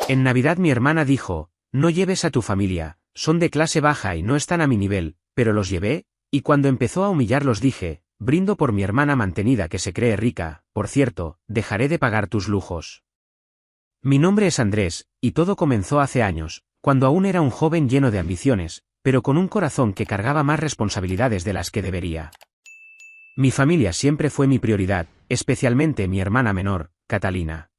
En Navidad mi hermana dijo, no lleves a tu familia, son de clase baja y no están a mi nivel, pero los llevé, y cuando empezó a humillarlos dije, brindo por mi hermana mantenida que se cree rica, por cierto, dejaré de pagar tus lujos. Mi nombre es Andrés, y todo comenzó hace años, cuando aún era un joven lleno de ambiciones, pero con un corazón que cargaba más responsabilidades de las que debería. Mi familia siempre fue mi prioridad, especialmente mi hermana menor, Catalina.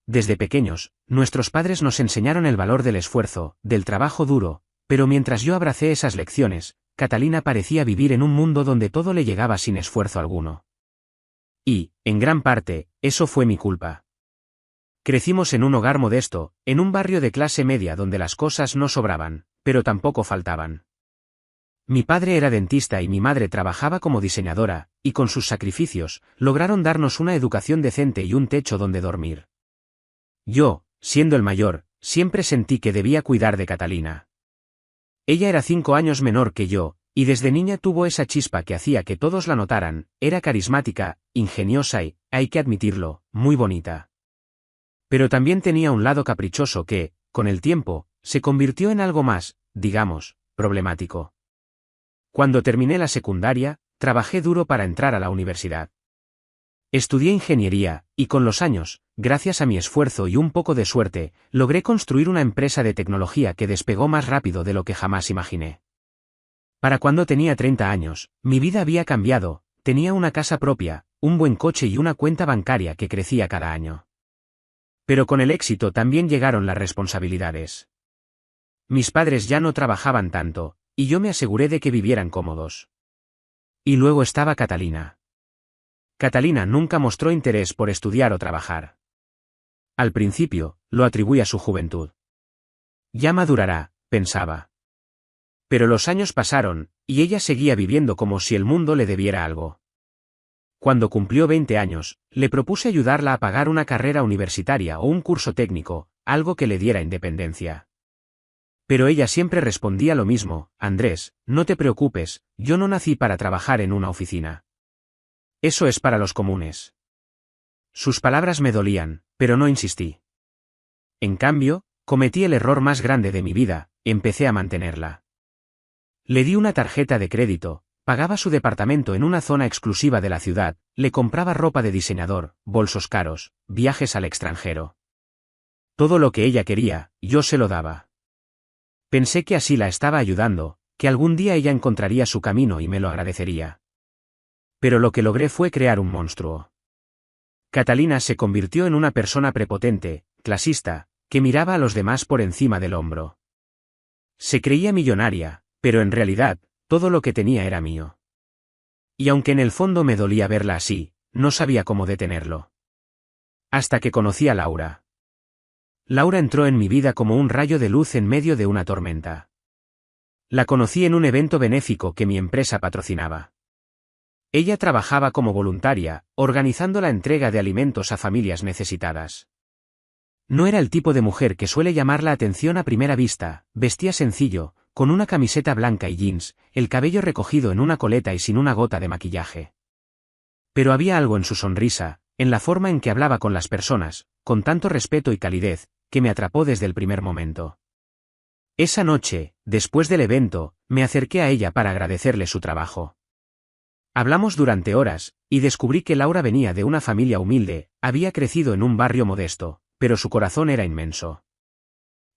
Desde pequeños, nuestros padres nos enseñaron el valor del esfuerzo, del trabajo duro, pero mientras yo abracé esas lecciones, Catalina parecía vivir en un mundo donde todo le llegaba sin esfuerzo alguno. Y, en gran parte, eso fue mi culpa. Crecimos en un hogar modesto, en un barrio de clase media donde las cosas no sobraban, pero tampoco faltaban. Mi padre era dentista y mi madre trabajaba como diseñadora, y con sus sacrificios, lograron darnos una educación decente y un techo donde dormir. Yo, siendo el mayor, siempre sentí que debía cuidar de Catalina. Ella era 5 años menor que yo, y desde niña tuvo esa chispa que hacía que todos la notaran, era carismática, ingeniosa y, hay que admitirlo, muy bonita. Pero también tenía un lado caprichoso que, con el tiempo, se convirtió en algo más, digamos, problemático. Cuando terminé la secundaria, trabajé duro para entrar a la universidad. Estudié ingeniería, y con los años, gracias a mi esfuerzo y un poco de suerte, logré construir una empresa de tecnología que despegó más rápido de lo que jamás imaginé. Para cuando tenía 30 años, mi vida había cambiado, tenía una casa propia, un buen coche y una cuenta bancaria que crecía cada año. Pero con el éxito también llegaron las responsabilidades. Mis padres ya no trabajaban tanto, y yo me aseguré de que vivieran cómodos. Y luego estaba Catalina. Catalina nunca mostró interés por estudiar o trabajar. Al principio, lo atribuí a su juventud. Ya madurará, pensaba. Pero los años pasaron, y ella seguía viviendo como si el mundo le debiera algo. Cuando cumplió 20 años, le propuse ayudarla a pagar una carrera universitaria o un curso técnico, algo que le diera independencia. Pero ella siempre respondía lo mismo, Andrés, no te preocupes, yo no nací para trabajar en una oficina. Eso es para los comunes. Sus palabras me dolían, pero no insistí. En cambio, cometí el error más grande de mi vida, empecé a mantenerla. Le di una tarjeta de crédito, pagaba su departamento en una zona exclusiva de la ciudad, le compraba ropa de diseñador, bolsos caros, viajes al extranjero. Todo lo que ella quería, yo se lo daba. Pensé que así la estaba ayudando, que algún día ella encontraría su camino y me lo agradecería. Pero lo que logré fue crear un monstruo. Catalina se convirtió en una persona prepotente, clasista, que miraba a los demás por encima del hombro. Se creía millonaria, pero en realidad, todo lo que tenía era mío. Y aunque en el fondo me dolía verla así, no sabía cómo detenerlo. Hasta que conocí a Laura. Laura entró en mi vida como un rayo de luz en medio de una tormenta. La conocí en un evento benéfico que mi empresa patrocinaba. Ella trabajaba como voluntaria, organizando la entrega de alimentos a familias necesitadas. No era el tipo de mujer que suele llamar la atención a primera vista, vestía sencillo, con una camiseta blanca y jeans, el cabello recogido en una coleta y sin una gota de maquillaje. Pero había algo en su sonrisa, en la forma en que hablaba con las personas, con tanto respeto y calidez, que me atrapó desde el primer momento. Esa noche, después del evento, me acerqué a ella para agradecerle su trabajo. Hablamos durante horas, y descubrí que Laura venía de una familia humilde, había crecido en un barrio modesto, pero su corazón era inmenso.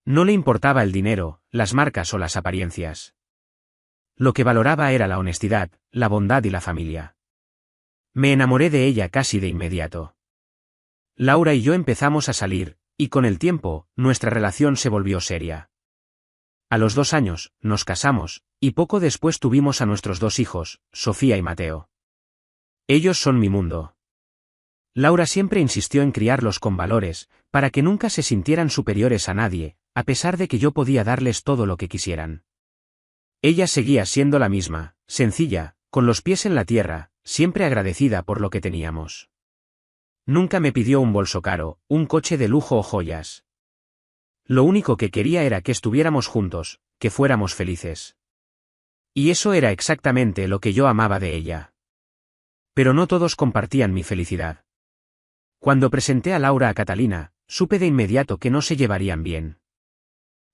No le importaba el dinero, las marcas o las apariencias. Lo que valoraba era la honestidad, la bondad y la familia. Me enamoré de ella casi de inmediato. Laura y yo empezamos a salir, y con el tiempo, nuestra relación se volvió seria. A los 2 años, nos casamos, y poco después tuvimos a nuestros 2 hijos, Sofía y Mateo. Ellos son mi mundo. Laura siempre insistió en criarlos con valores, para que nunca se sintieran superiores a nadie, a pesar de que yo podía darles todo lo que quisieran. Ella seguía siendo la misma, sencilla, con los pies en la tierra, siempre agradecida por lo que teníamos. Nunca me pidió un bolso caro, un coche de lujo o joyas. Lo único que quería era que estuviéramos juntos, que fuéramos felices. Y eso era exactamente lo que yo amaba de ella. Pero no todos compartían mi felicidad. Cuando presenté a Laura a Catalina, supe de inmediato que no se llevarían bien.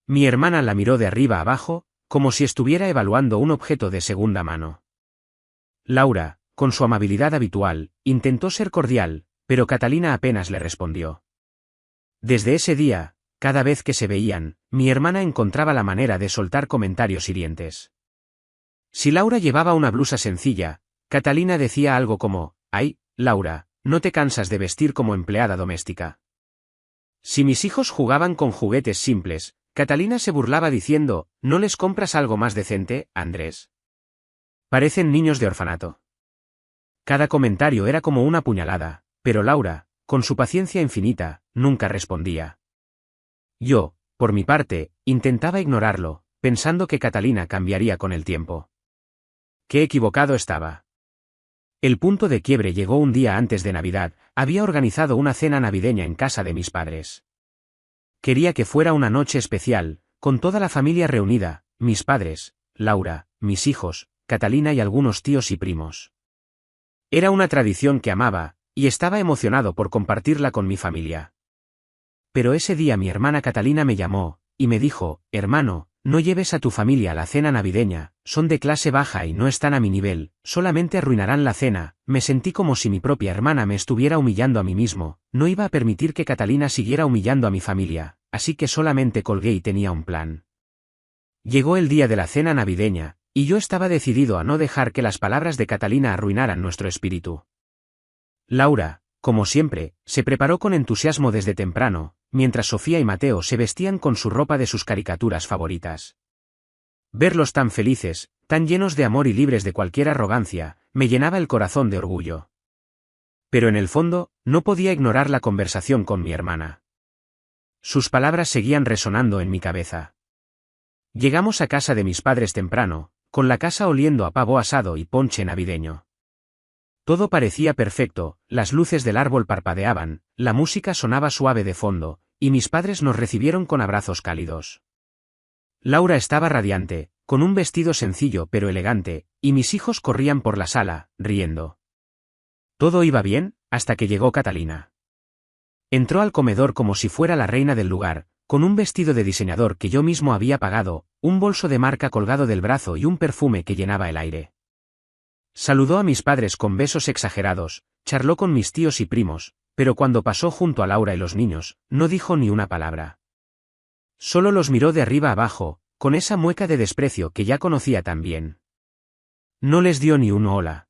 Mi hermana la miró de arriba abajo, como si estuviera evaluando un objeto de segunda mano. Laura, con su amabilidad habitual, intentó ser cordial, pero Catalina apenas le respondió. Desde ese día, cada vez que se veían, mi hermana encontraba la manera de soltar comentarios hirientes. Si Laura llevaba una blusa sencilla, Catalina decía algo como, «Ay, Laura, ¿no te cansas de vestir como empleada doméstica?». Si mis hijos jugaban con juguetes simples, Catalina se burlaba diciendo, «¿No les compras algo más decente, Andrés? Parecen niños de orfanato». Cada comentario era como una puñalada, pero Laura, con su paciencia infinita, nunca respondía. Yo, por mi parte, intentaba ignorarlo, pensando que Catalina cambiaría con el tiempo. Qué equivocado estaba. El punto de quiebre llegó un día antes de Navidad. Había organizado una cena navideña en casa de mis padres. Quería que fuera una noche especial, con toda la familia reunida, mis padres, Laura, mis hijos, Catalina y algunos tíos y primos. Era una tradición que amaba, y estaba emocionado por compartirla con mi familia. Pero ese día mi hermana Catalina me llamó, y me dijo, «Hermano, no lleves a tu familia a la cena navideña, son de clase baja y no están a mi nivel, solamente arruinarán la cena». Me sentí como si mi propia hermana me estuviera humillando a mí mismo, no iba a permitir que Catalina siguiera humillando a mi familia, así que solamente colgué y tenía un plan. Llegó el día de la cena navideña, y yo estaba decidido a no dejar que las palabras de Catalina arruinaran nuestro espíritu. Laura, como siempre, se preparó con entusiasmo desde temprano, mientras Sofía y Mateo se vestían con su ropa de sus caricaturas favoritas. Verlos tan felices, tan llenos de amor y libres de cualquier arrogancia, me llenaba el corazón de orgullo. Pero en el fondo, no podía ignorar la conversación con mi hermana. Sus palabras seguían resonando en mi cabeza. Llegamos a casa de mis padres temprano, con la casa oliendo a pavo asado y ponche navideño. Todo parecía perfecto, las luces del árbol parpadeaban, la música sonaba suave de fondo, y mis padres nos recibieron con abrazos cálidos. Laura estaba radiante, con un vestido sencillo pero elegante, y mis hijos corrían por la sala, riendo. Todo iba bien, hasta que llegó Catalina. Entró al comedor como si fuera la reina del lugar, con un vestido de diseñador que yo mismo había pagado, un bolso de marca colgado del brazo y un perfume que llenaba el aire. Saludó a mis padres con besos exagerados, charló con mis tíos y primos, pero cuando pasó junto a Laura y los niños, no dijo ni una palabra. Solo los miró de arriba abajo, con esa mueca de desprecio que ya conocía tan bien. No les dio ni un hola.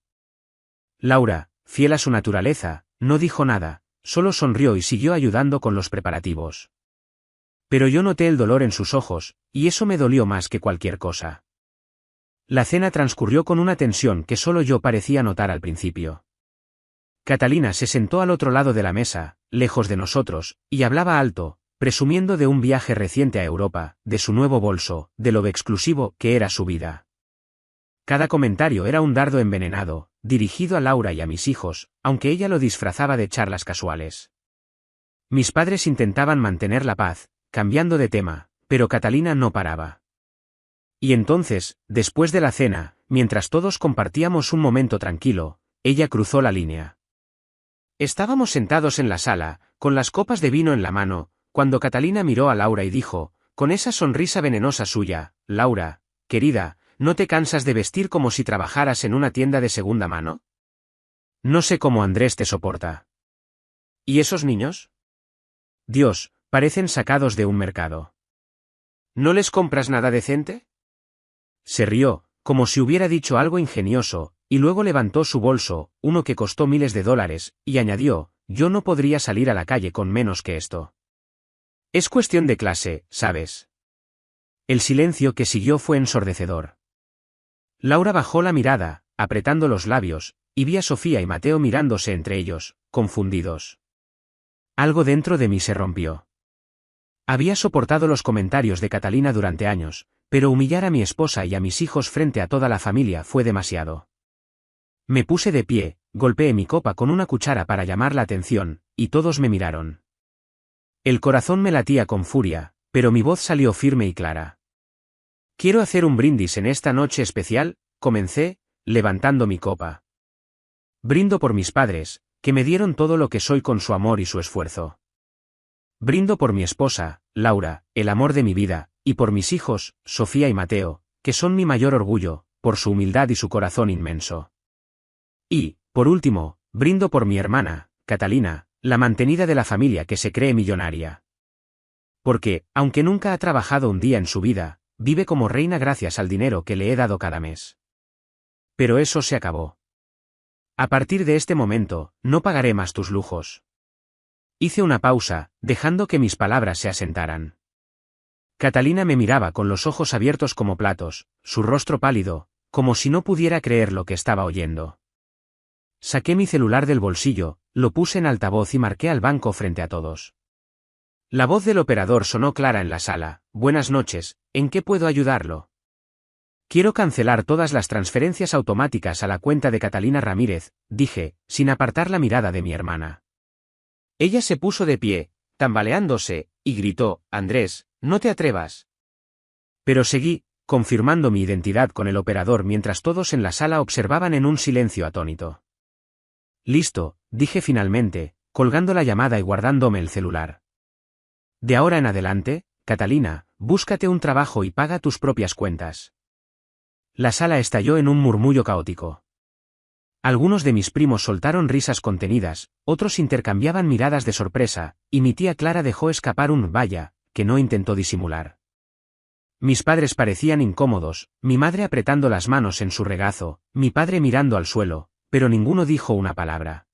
Laura, fiel a su naturaleza, no dijo nada, solo sonrió y siguió ayudando con los preparativos. Pero yo noté el dolor en sus ojos, y eso me dolió más que cualquier cosa. La cena transcurrió con una tensión que solo yo parecía notar al principio. Catalina se sentó al otro lado de la mesa, lejos de nosotros, y hablaba alto, presumiendo de un viaje reciente a Europa, de su nuevo bolso, de lo exclusivo que era su vida. Cada comentario era un dardo envenenado, dirigido a Laura y a mis hijos, aunque ella lo disfrazaba de charlas casuales. Mis padres intentaban mantener la paz, cambiando de tema, pero Catalina no paraba. Y entonces, después de la cena, mientras todos compartíamos un momento tranquilo, ella cruzó la línea. Estábamos sentados en la sala, con las copas de vino en la mano, cuando Catalina miró a Laura y dijo, con esa sonrisa venenosa suya, «Laura, querida, ¿no te cansas de vestir como si trabajaras en una tienda de segunda mano? No sé cómo Andrés te soporta. ¿Y esos niños? Dios, parecen sacados de un mercado. ¿No les compras nada decente?». Se rió, como si hubiera dicho algo ingenioso, y luego levantó su bolso, uno que costó miles de dólares, y añadió, «Yo no podría salir a la calle con menos que esto. Es cuestión de clase, ¿sabes?». El silencio que siguió fue ensordecedor. Laura bajó la mirada, apretando los labios, y vi a Sofía y Mateo mirándose entre ellos, confundidos. Algo dentro de mí se rompió. Había soportado los comentarios de Catalina durante años, pero humillar a mi esposa y a mis hijos frente a toda la familia fue demasiado. Me puse de pie, golpeé mi copa con una cuchara para llamar la atención, y todos me miraron. El corazón me latía con furia, pero mi voz salió firme y clara. «Quiero hacer un brindis en esta noche especial», comencé, levantando mi copa. «Brindo por mis padres, que me dieron todo lo que soy con su amor y su esfuerzo. Brindo por mi esposa, Laura, el amor de mi vida, y por mis hijos, Sofía y Mateo, que son mi mayor orgullo, por su humildad y su corazón inmenso. Y, por último, brindo por mi hermana, Catalina, la mantenida de la familia que se cree millonaria. Porque, aunque nunca ha trabajado un día en su vida, vive como reina gracias al dinero que le he dado cada mes. Pero eso se acabó. A partir de este momento, no pagaré más tus lujos. Hice una pausa, dejando que mis palabras se asentaran. Catalina me miraba con los ojos abiertos como platos, su rostro pálido, como si no pudiera creer lo que estaba oyendo. Saqué mi celular del bolsillo, lo puse en altavoz y marqué al banco frente a todos. La voz del operador sonó clara en la sala. Buenas noches, ¿en qué puedo ayudarlo? Quiero cancelar todas las transferencias automáticas a la cuenta de Catalina Ramírez, dije, sin apartar la mirada de mi hermana. Ella se puso de pie, tambaleándose, y gritó, Andrés, no te atrevas. Pero seguí, confirmando mi identidad con el operador mientras todos en la sala observaban en un silencio atónito. Listo, dije finalmente, colgando la llamada y guardándome el celular. De ahora en adelante, Catalina, búscate un trabajo y paga tus propias cuentas. La sala estalló en un murmullo caótico. Algunos de mis primos soltaron risas contenidas, otros intercambiaban miradas de sorpresa, y mi tía Clara dejó escapar un vaya, que no intentó disimular. Mis padres parecían incómodos, mi madre apretando las manos en su regazo, mi padre mirando al suelo, pero ninguno dijo una palabra.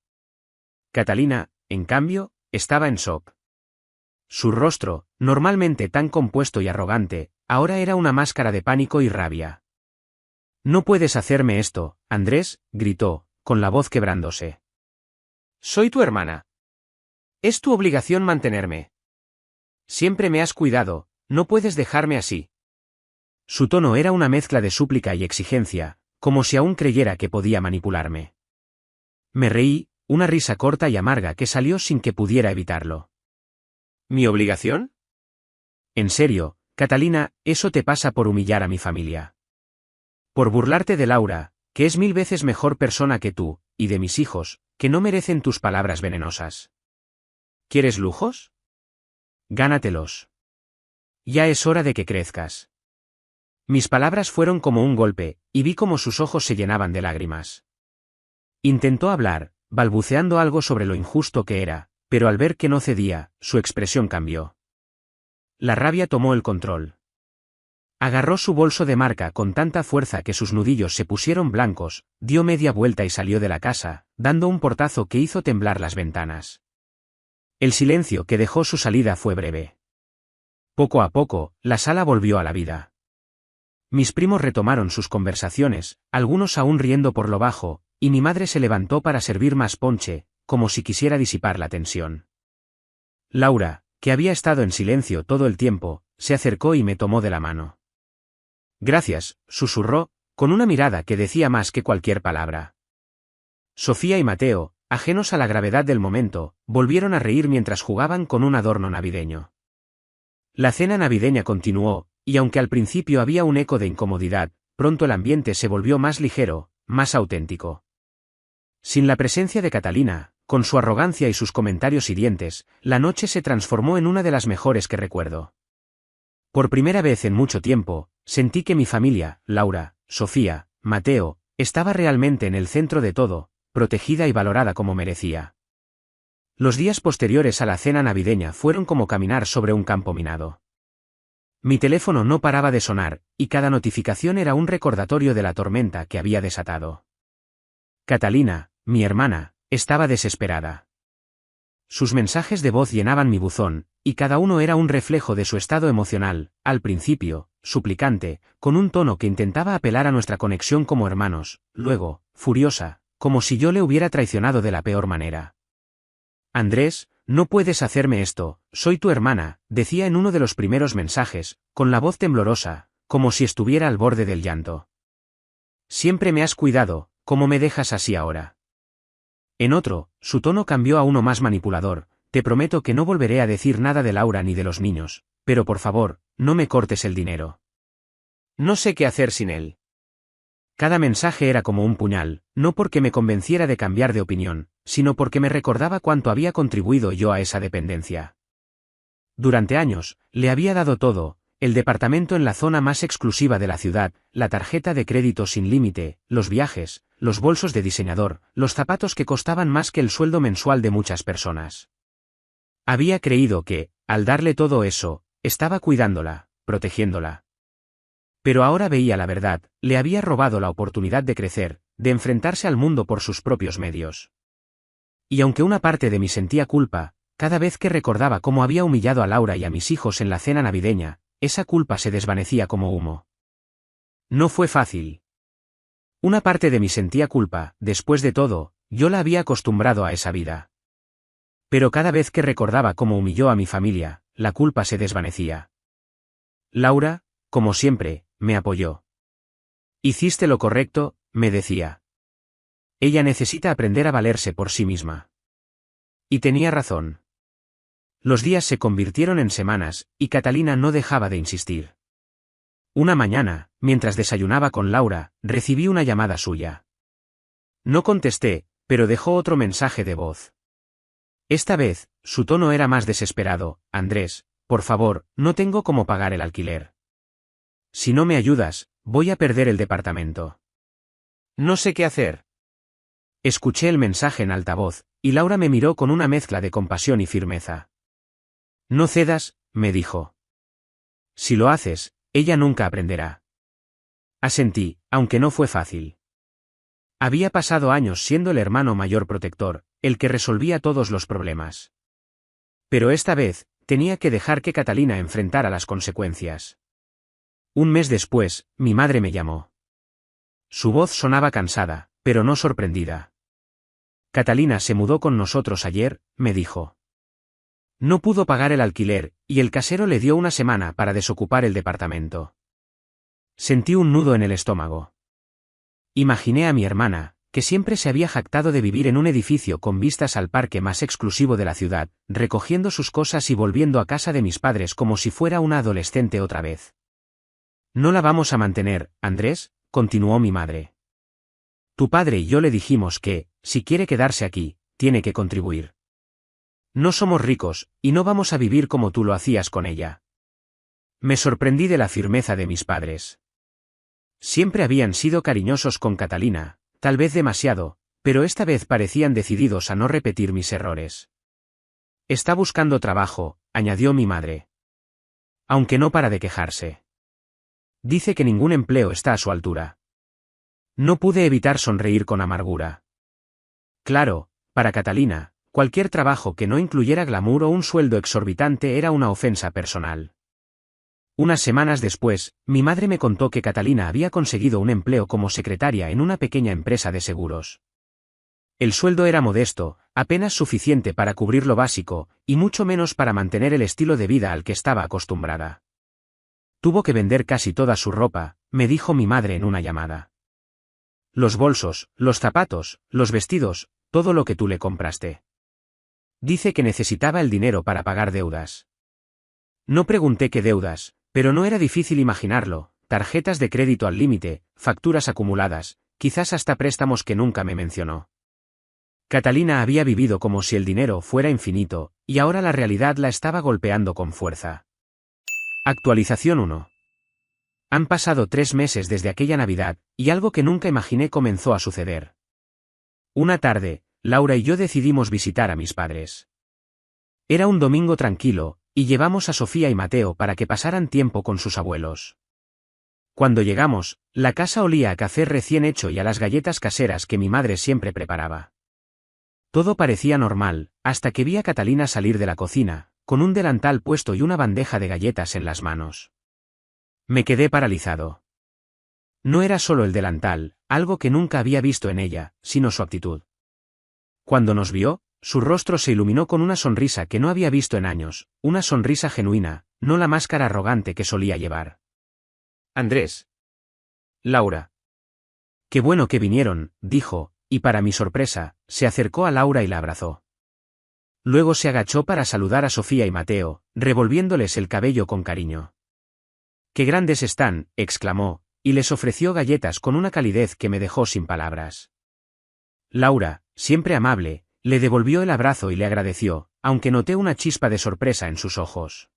Catalina, en cambio, estaba en shock. Su rostro, normalmente tan compuesto y arrogante, ahora era una máscara de pánico y rabia. No puedes hacerme esto, Andrés, gritó, con la voz quebrándose. Soy tu hermana. Es tu obligación mantenerme. Siempre me has cuidado, no puedes dejarme así. Su tono era una mezcla de súplica y exigencia, como si aún creyera que podía manipularme. Me reí, una risa corta y amarga que salió sin que pudiera evitarlo. ¿Mi obligación? En serio, Catalina, eso te pasa por humillar a mi familia. Por burlarte de Laura, que es 1000 veces mejor persona que tú, y de mis hijos, que no merecen tus palabras venenosas. ¿Quieres lujos? Gánatelos. Ya es hora de que crezcas. Mis palabras fueron como un golpe, y vi cómo sus ojos se llenaban de lágrimas. Intentó hablar, balbuceando algo sobre lo injusto que era, pero al ver que no cedía, su expresión cambió. La rabia tomó el control. Agarró su bolso de marca con tanta fuerza que sus nudillos se pusieron blancos, dio media vuelta y salió de la casa, dando un portazo que hizo temblar las ventanas. El silencio que dejó su salida fue breve. Poco a poco, la sala volvió a la vida. Mis primos retomaron sus conversaciones, algunos aún riendo por lo bajo, y mi madre se levantó para servir más ponche, como si quisiera disipar la tensión. Laura, que había estado en silencio todo el tiempo, se acercó y me tomó de la mano. Gracias, susurró, con una mirada que decía más que cualquier palabra. Sofía y Mateo, ajenos a la gravedad del momento, volvieron a reír mientras jugaban con un adorno navideño. La cena navideña continuó, y aunque al principio había un eco de incomodidad, pronto el ambiente se volvió más ligero, más auténtico. Sin la presencia de Catalina, con su arrogancia y sus comentarios hirientes, la noche se transformó en una de las mejores que recuerdo. Por primera vez en mucho tiempo, sentí que mi familia, Laura, Sofía, Mateo, estaba realmente en el centro de todo, protegida y valorada como merecía. Los días posteriores a la cena navideña fueron como caminar sobre un campo minado. Mi teléfono no paraba de sonar, y cada notificación era un recordatorio de la tormenta que había desatado. Catalina, mi hermana, estaba desesperada. Sus mensajes de voz llenaban mi buzón, y cada uno era un reflejo de su estado emocional, al principio, suplicante, con un tono que intentaba apelar a nuestra conexión como hermanos, luego, furiosa, como si yo le hubiera traicionado de la peor manera. Andrés, no puedes hacerme esto, soy tu hermana, decía en uno de los primeros mensajes, con la voz temblorosa, como si estuviera al borde del llanto. Siempre me has cuidado, ¿cómo me dejas así ahora? En otro, su tono cambió a uno más manipulador, te prometo que no volveré a decir nada de Laura ni de los niños, pero por favor, no me cortes el dinero. No sé qué hacer sin él. Cada mensaje era como un puñal, no porque me convenciera de cambiar de opinión, sino porque me recordaba cuánto había contribuido yo a esa dependencia. Durante años, le había dado todo: el departamento en la zona más exclusiva de la ciudad, la tarjeta de crédito sin límite, los viajes, los bolsos de diseñador, los zapatos que costaban más que el sueldo mensual de muchas personas. Había creído que, al darle todo eso, estaba cuidándola, protegiéndola. Pero ahora veía la verdad: le había robado la oportunidad de crecer, de enfrentarse al mundo por sus propios medios. Y aunque una parte de mí sentía culpa, cada vez que recordaba cómo había humillado a Laura y a mis hijos en la cena navideña, esa culpa se desvanecía como humo. No fue fácil. Una parte de mí sentía culpa: después de todo, yo la había acostumbrado a esa vida. Pero cada vez que recordaba cómo humilló a mi familia, la culpa se desvanecía. Laura, como siempre, me apoyó. Hiciste lo correcto, me decía. Ella necesita aprender a valerse por sí misma. Y tenía razón. Los días se convirtieron en semanas, y Catalina no dejaba de insistir. Una mañana, mientras desayunaba con Laura, recibí una llamada suya. No contesté, pero dejó otro mensaje de voz. Esta vez, su tono era más desesperado: Andrés, por favor, no tengo cómo pagar el alquiler. Si no me ayudas, voy a perder el departamento. No sé qué hacer. Escuché el mensaje en altavoz, y Laura me miró con una mezcla de compasión y firmeza. No cedas, me dijo. Si lo haces, ella nunca aprenderá. Asentí, aunque no fue fácil. Había pasado años siendo el hermano mayor protector, el que resolvía todos los problemas. Pero esta vez, tenía que dejar que Catalina enfrentara las consecuencias. Un mes después, mi madre me llamó. Su voz sonaba cansada, pero no sorprendida. Catalina se mudó con nosotros ayer, me dijo. No pudo pagar el alquiler, y el casero le dio una semana para desocupar el departamento. Sentí un nudo en el estómago. Imaginé a mi hermana, que siempre se había jactado de vivir en un edificio con vistas al parque más exclusivo de la ciudad, recogiendo sus cosas y volviendo a casa de mis padres como si fuera una adolescente otra vez. No la vamos a mantener, Andrés, continuó mi madre. Tu padre y yo le dijimos que, si quiere quedarse aquí, tiene que contribuir. No somos ricos, y no vamos a vivir como tú lo hacías con ella. Me sorprendí de la firmeza de mis padres. Siempre habían sido cariñosos con Catalina, tal vez demasiado, pero esta vez parecían decididos a no repetir mis errores. Está buscando trabajo, añadió mi madre. Aunque no para de quejarse. Dice que ningún empleo está a su altura. No pude evitar sonreír con amargura. Claro, para Catalina, cualquier trabajo que no incluyera glamour o un sueldo exorbitante era una ofensa personal. Unas semanas después, mi madre me contó que Catalina había conseguido un empleo como secretaria en una pequeña empresa de seguros. El sueldo era modesto, apenas suficiente para cubrir lo básico, y mucho menos para mantener el estilo de vida al que estaba acostumbrada. Tuvo que vender casi toda su ropa, me dijo mi madre en una llamada. Los bolsos, los zapatos, los vestidos, todo lo que tú le compraste. Dice que necesitaba el dinero para pagar deudas. No pregunté qué deudas, pero no era difícil imaginarlo: tarjetas de crédito al límite, facturas acumuladas, quizás hasta préstamos que nunca me mencionó. Catalina había vivido como si el dinero fuera infinito, y ahora la realidad la estaba golpeando con fuerza. Actualización 1. Han pasado 3 meses desde aquella Navidad, y algo que nunca imaginé comenzó a suceder. Una tarde, Laura y yo decidimos visitar a mis padres. Era un domingo tranquilo, y llevamos a Sofía y Mateo para que pasaran tiempo con sus abuelos. Cuando llegamos, la casa olía a café recién hecho y a las galletas caseras que mi madre siempre preparaba. Todo parecía normal, hasta que vi a Catalina salir de la cocina, con un delantal puesto y una bandeja de galletas en las manos. Me quedé paralizado. No era solo el delantal, algo que nunca había visto en ella, sino su actitud. Cuando nos vio, su rostro se iluminó con una sonrisa que no había visto en años, una sonrisa genuina, no la máscara arrogante que solía llevar. Andrés. Laura. Qué bueno que vinieron, dijo, y para mi sorpresa, se acercó a Laura y la abrazó. Luego se agachó para saludar a Sofía y Mateo, revolviéndoles el cabello con cariño. ¡Qué grandes están!, exclamó, y les ofreció galletas con una calidez que me dejó sin palabras. Laura, siempre amable, le devolvió el abrazo y le agradeció, aunque noté una chispa de sorpresa en sus ojos.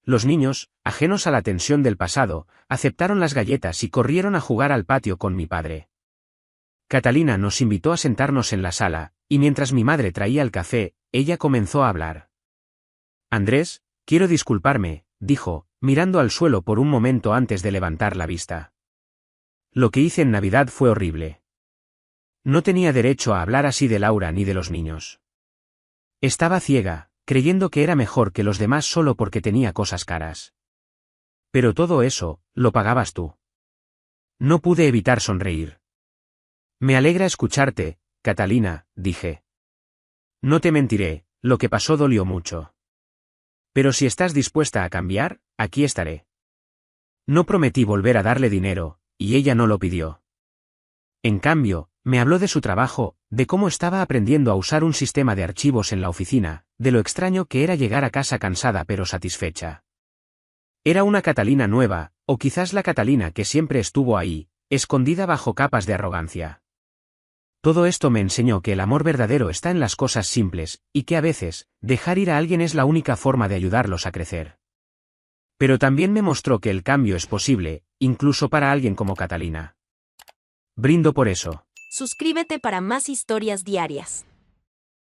Los niños, ajenos a la tensión del pasado, aceptaron las galletas y corrieron a jugar al patio con mi padre. Catalina nos invitó a sentarnos en la sala, y mientras mi madre traía el café, ella comenzó a hablar. Andrés, quiero disculparme, dijo, mirando al suelo por un momento antes de levantar la vista. Lo que hice en Navidad fue horrible. No tenía derecho a hablar así de Laura ni de los niños. Estaba ciega, creyendo que era mejor que los demás solo porque tenía cosas caras. Pero todo eso, lo pagabas tú. No pude evitar sonreír. Me alegra escucharte, Catalina, dije. No te mentiré, lo que pasó dolió mucho. Pero si estás dispuesta a cambiar, aquí estaré. No prometí volver a darle dinero, y ella no lo pidió. En cambio, me habló de su trabajo, de cómo estaba aprendiendo a usar un sistema de archivos en la oficina, de lo extraño que era llegar a casa cansada pero satisfecha. Era una Catalina nueva, o quizás la Catalina que siempre estuvo ahí, escondida bajo capas de arrogancia. Todo esto me enseñó que el amor verdadero está en las cosas simples, y que a veces, dejar ir a alguien es la única forma de ayudarlos a crecer. Pero también me mostró que el cambio es posible, incluso para alguien como Catalina. Brindo por eso. Suscríbete para más historias diarias.